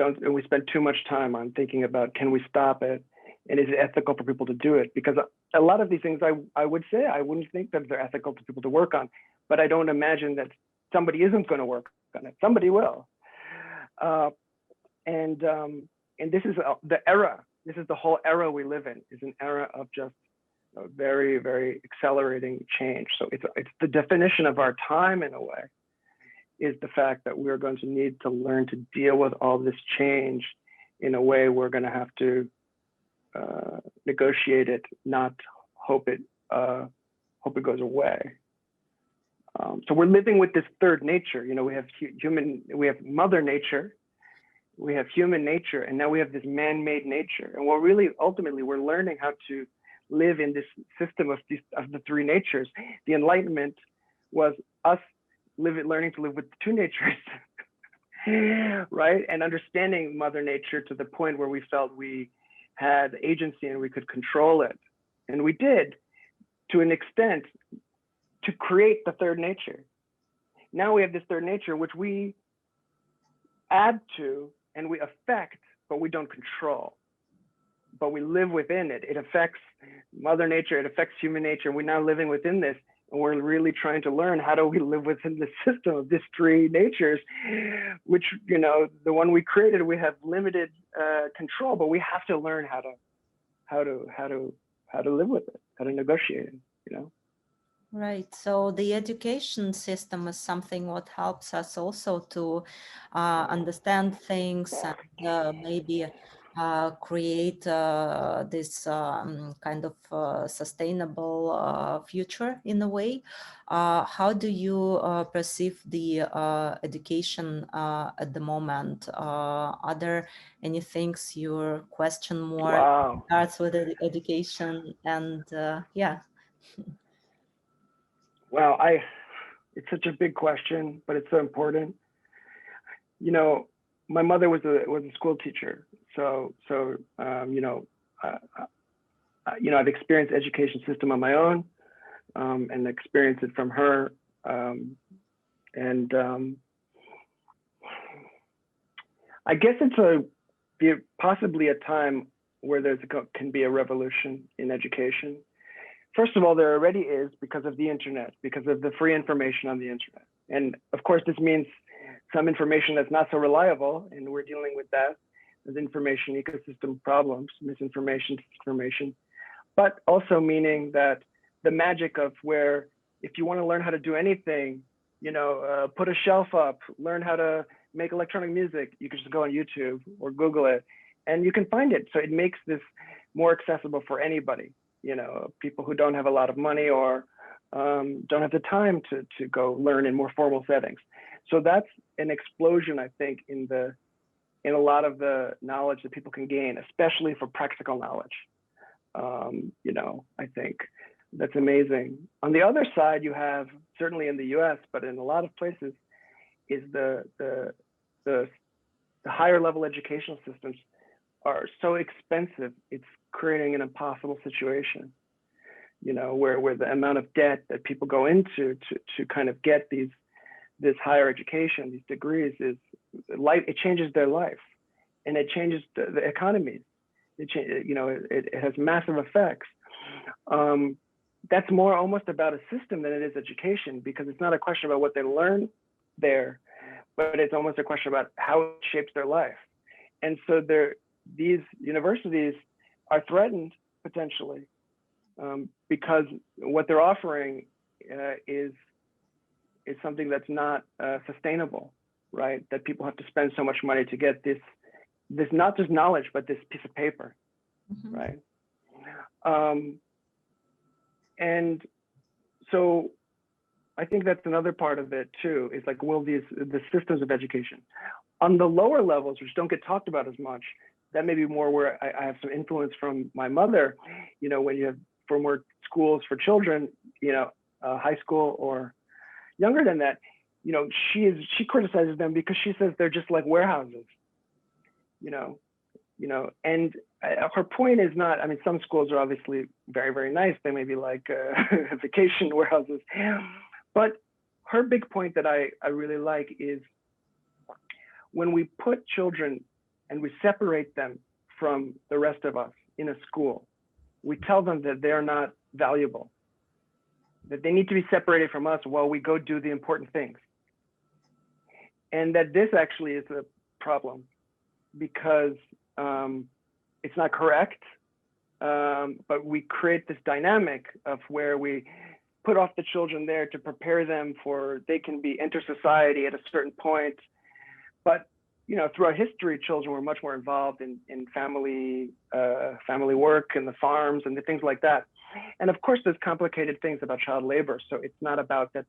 spend too much time on thinking about, can we stop it, and is it ethical for people to do it? Because a lot of these things, I would say, I wouldn't think that they're ethical for people to work on, but I don't imagine that somebody isn't going to work on it. Somebody will. And this is the era. This is the whole era we live in, is an era of just a very, very accelerating change. So it's the definition of our time, in a way, is the fact that we're going to need to learn to deal with all this change in a way we're going to have to negotiate it, not hope it goes away. So we're living with this third nature. You know, we have Mother Nature, we have human nature, and now we have this man-made nature. And ultimately, we're learning how to live in this system of the three natures. The Enlightenment was us learning to live with the two natures, right? And understanding Mother Nature to the point where we felt we had agency and we could control it. And we did, to an extent, to create the third nature. Now we have this third nature, which we add to and we affect, but we don't control. But we live within it. It affects Mother Nature, it affects human nature, and we're now living within this. And we're really trying to learn, how do we live within the system of these three natures, which, you know, the one we created, we have limited control, but we have to learn how how to live with it, how to negotiate it, you know. Right. So the education system is something what helps us also to understand things and maybe create this kind of sustainable future in a way. How do you perceive the education at the moment? Are there any things you question more Wow. regards with education? And yeah. Well, it's such a big question, but it's so important. You know, my mother was a school teacher, so you know, I've experienced education system on my own, and experienced it from her, and I guess it's possibly a time where can be a revolution in education. First of all, there already is because of the internet, because of the free information on the internet. And of course, this means some information that's not so reliable, and we're dealing with that as information ecosystem problems, misinformation, disinformation, but also meaning that the magic of where if you want to learn how to do anything, you know, put a shelf up, learn how to make electronic music, you can just go on YouTube or Google it, and you can find it. So it makes this more accessible for anybody. You know, people who don't have a lot of money or don't have the time to go learn in more formal settings. So that's an explosion, I think, in a lot of the knowledge that people can gain, especially for practical knowledge. You know, I think that's amazing. On the other side, you have, certainly in the US, but in a lot of places, is the higher level educational systems are so expensive, it's creating an impossible situation, you know, where the amount of debt that people go into to kind of get this higher education, these degrees, it changes their life, and it changes the economies. You know, it has massive effects. That's more almost about a system than it is education, because it's not a question about what they learn there, but it's almost a question about how it shapes their life. And so these universities are threatened potentially because what they're offering is something that's not sustainable, right? That people have to spend so much money to get this not just knowledge, but this piece of paper, mm-hmm. right? And so I think that's another part of it too, is like, will the systems of education on the lower levels, which don't get talked about as much, that may be more where I have some influence from my mother, you know, when you have for more schools for children, you know, high school or younger than that, you know, she criticizes them because she says they're just like warehouses, you know, and her point is not, I mean, some schools are obviously very, very nice. They may be like vacation warehouses, but her big point that I really like is when we put children and we separate them from the rest of us in a school, we tell them that they're not valuable, that they need to be separated from us while we go do the important things. And that this actually is a problem because it's not correct, but we create this dynamic of where we put off the children there to prepare them for, they can enter society at a certain point. But you know, throughout history, children were much more involved in family work and the farms and the things like that. And of course, there's complicated things about child labor. So it's not about that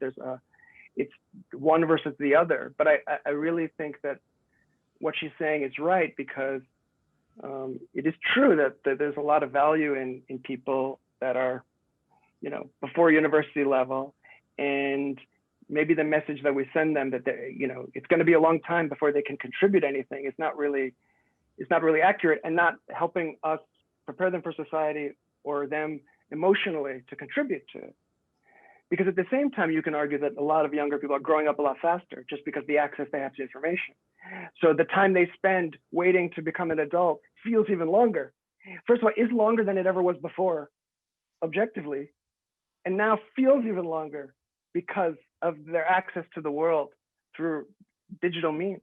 it's one versus the other. But I really think that what she's saying is right, because it is true that there's a lot of value in people that are, you know, before university level, and maybe the message that we send them that you know, it's going to be a long time before they can contribute anything is not really accurate, and not helping us prepare them for society or them emotionally to contribute to it. Because at the same time, you can argue that a lot of younger people are growing up a lot faster just because the access they have to information. So the time they spend waiting to become an adult feels even longer. First of all, is longer than it ever was before, objectively, and now feels even longer because of their access to the world through digital means.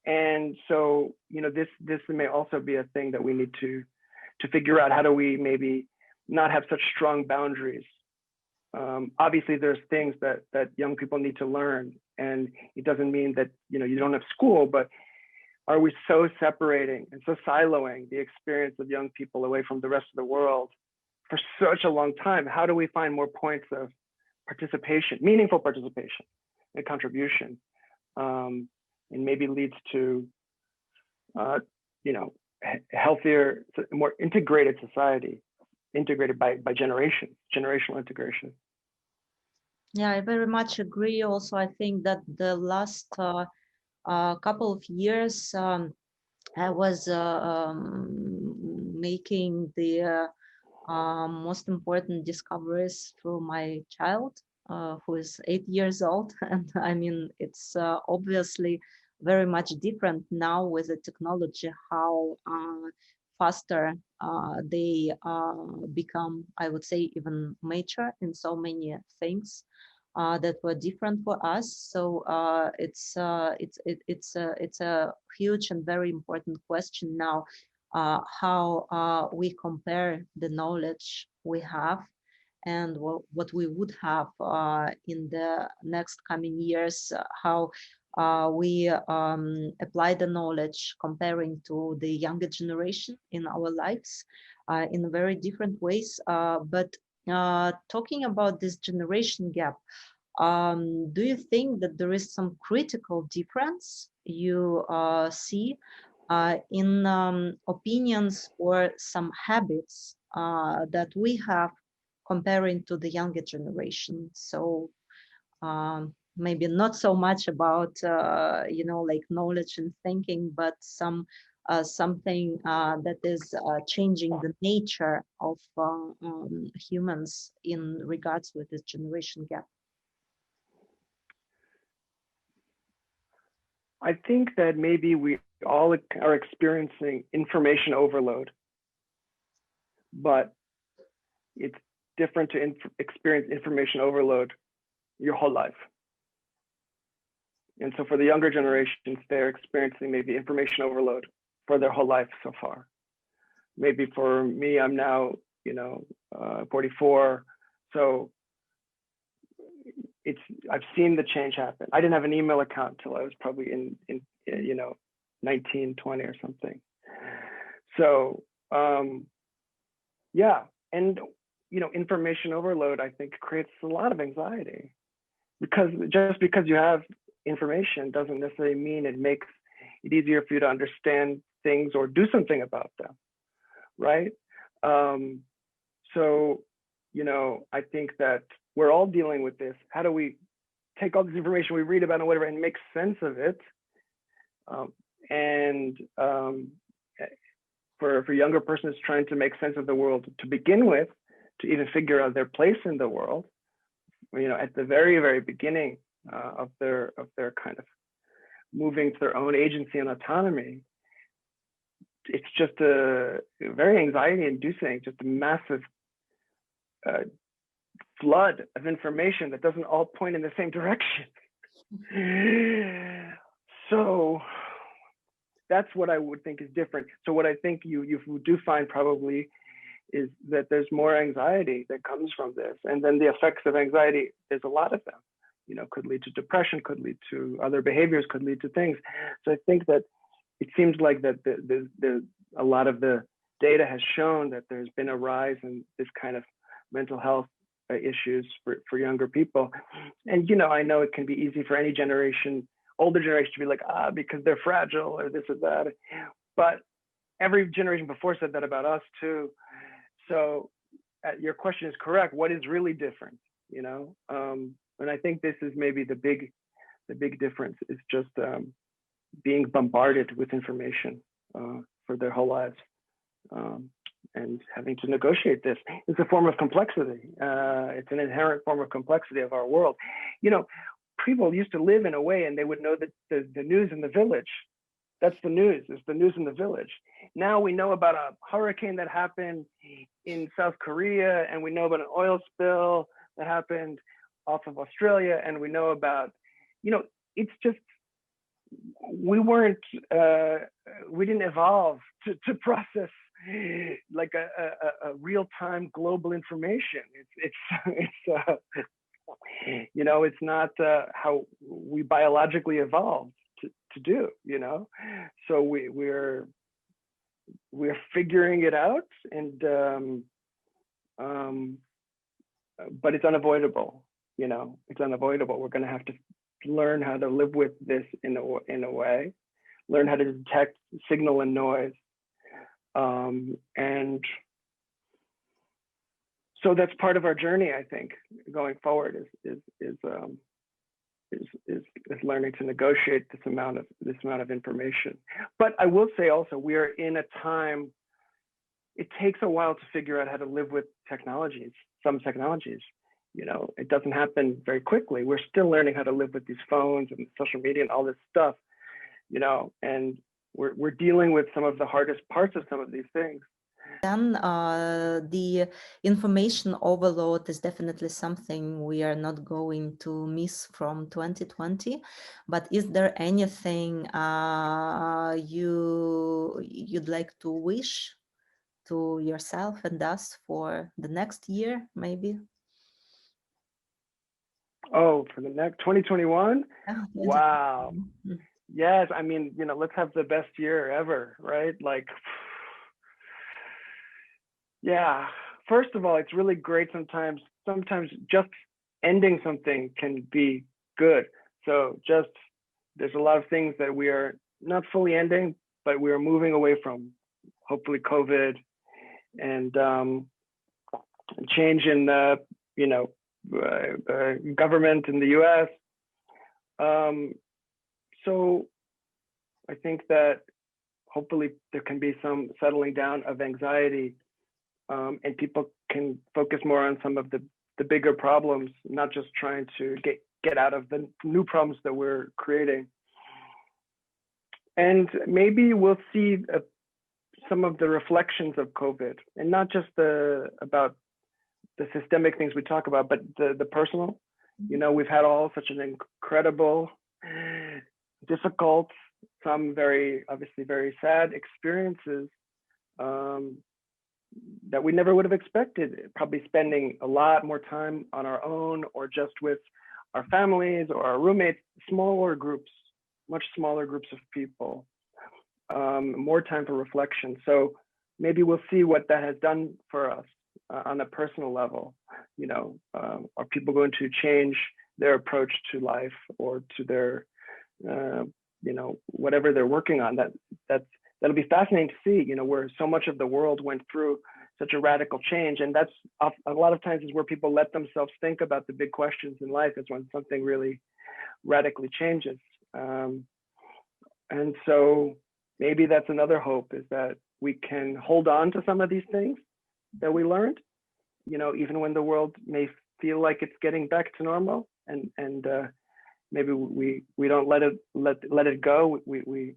And so, you know, this may also be a thing that we need to to figure out how do we maybe not have such strong boundaries. Obviously, there's things that young people need to learn, and it doesn't mean that you don't have school, but are we so separating and so siloing the experience of young people away from the rest of the world for such a long time? How do we find more points of participation, meaningful participation and contribution, and maybe leads to healthier, more integrated society, integrated by generations, generational integration. Yeah, I very much agree. Also, I think that the last couple of years, I was making the most important discoveries through my child, who is 8 years old. And I mean, it's obviously very much different now with the technology, how faster they become, I would say, even mature in so many things that were different for us. So it's a huge and very important question now, how we compare the knowledge we have and what we would have in the next coming years, how we apply the knowledge comparing to the younger generation in our lives in very different ways. But talking about this generation gap, do you think that there is some critical difference you see in opinions or some habits that we have comparing to the younger generation? So maybe not so much about like knowledge and thinking, but something that is changing the nature of humans in regards with this generation gap. I think that maybe we all are experiencing information overload, but it's different to experience information overload your whole life. And so for the younger generations, they're experiencing maybe information overload for their whole life so far. Maybe for me, I'm now, 44. So I've seen the change happen. I didn't have an email account till I was probably in 19, 20 or something. So yeah, and information overload, I think, creates a lot of anxiety, because just because you have information doesn't necessarily mean it makes it easier for you to understand things or do something about them, right? So I think that we're all dealing with this. How do we take all this information we read about and whatever and make sense of it? For younger persons trying to make sense of the world to begin with, to even figure out their place in the world, at the very, very beginning of their kind of moving to their own agency and autonomy, it's just a very anxiety-inducing, just a massive flood of information that doesn't all point in the same direction. So that's what I would think is different. So what I think you do find probably is that there's more anxiety that comes from this. And then the effects of anxiety, there's a lot of them, could lead to depression, could lead to other behaviors, could lead to things. So I think that it seems like that a lot of the data has shown that there's been a rise in this kind of mental health issues for younger people. And, I know it can be easy for any generation, older generation, to be like, because they're fragile or this or that. But every generation before said that about us too. So your question is correct. What is really different, And I think this is maybe the big difference is just being bombarded with information for their whole lives. And having to negotiate this. It's a form of complexity. It's an inherent form of complexity of our world. People used to live in a way and they would know that the news in the village, that's the news, it's the news in the village. Now we know about a hurricane that happened in South Korea, and we know about an oil spill that happened off of Australia, and we know about, it's just, we didn't evolve to process like a real-time global information. It's not how we biologically evolved to do, so we're figuring it out, and but it's unavoidable. It's unavoidable. We're going to have to learn how to live with this in a way, learn how to detect signal and noise, and so that's part of our journey, I think, going forward is learning to negotiate this amount of information. But I will say also, we are in a time. It takes a while to figure out how to live with technologies. Some technologies, it doesn't happen very quickly. We're still learning how to live with these phones and social media and all this stuff, and we're dealing with some of the hardest parts of some of these things. Then the information overload is definitely something we are not going to miss from 2020. But is there anything you'd like to wish to yourself and us for the next year, maybe? Oh, for the next 2021? Yeah, Wow. Yes, I mean, let's have the best year ever, right? Like, yeah. First of all, it's really great sometimes just ending something can be good. So there's a lot of things that we are not fully ending, but we are moving away from, hopefully COVID and change in the, government in the US. So I think that hopefully there can be some settling down of anxiety, and people can focus more on some of the bigger problems, not just trying to get out of the new problems that we're creating. And maybe we'll see some of the reflections of COVID, and not just about the systemic things we talk about, but the personal. We've had all such an incredible, difficult, some obviously very sad experiences that we never would have expected, probably spending a lot more time on our own or just with our families or our roommates, much smaller groups of people, more time for reflection. So maybe we'll see what that has done for us on a personal level. Are people going to change their approach to life or to their, whatever they're working on? That'll be fascinating to see, where so much of the world went through such a radical change. And that's a lot of times is where people let themselves think about the big questions in life, is when something really radically changes. And so maybe that's another hope, is that we can hold on to some of these things that we learned, even when the world may feel like it's getting back to normal, and maybe we don't let it go. We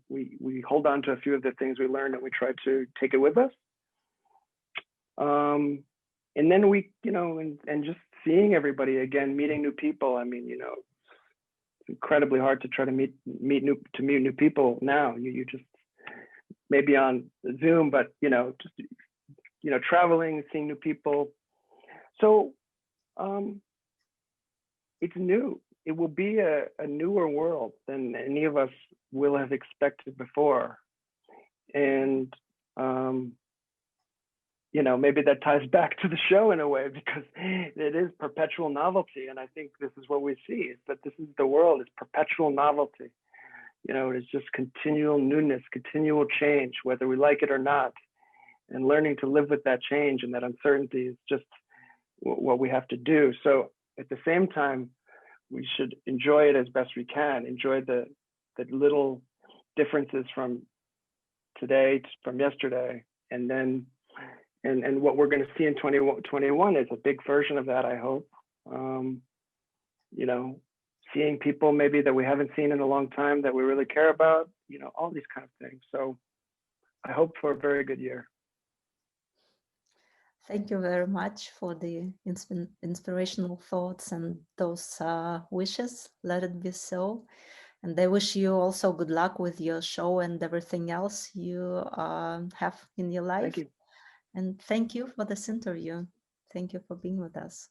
hold on to a few of the things we learned, and we try to take it with us. And then and just seeing everybody again, meeting new people. I mean, it's incredibly hard to try to meet new people now. You just maybe on Zoom, but just traveling, seeing new people. So it's new. It will be a newer world than any of us will have expected before. And, maybe that ties back to the show in a way, because it is perpetual novelty. And I think this is what we see, is that this is the world, is perpetual novelty. It is just continual newness, continual change, whether we like it or not. And learning to live with that change and that uncertainty is just what we have to do. So at the same time, we should enjoy it as best we can, enjoy the little differences from today, from yesterday, and then and what we're going to see in 2021 is a big version of that, I hope. Seeing people maybe that we haven't seen in a long time that we really care about, all these kind of things. So I hope for a very good year. Thank you very much for the inspirational thoughts and those wishes. Let it be so. And I wish you also good luck with your show and everything else you have in your life. Thank you. And thank you for this interview. Thank you for being with us.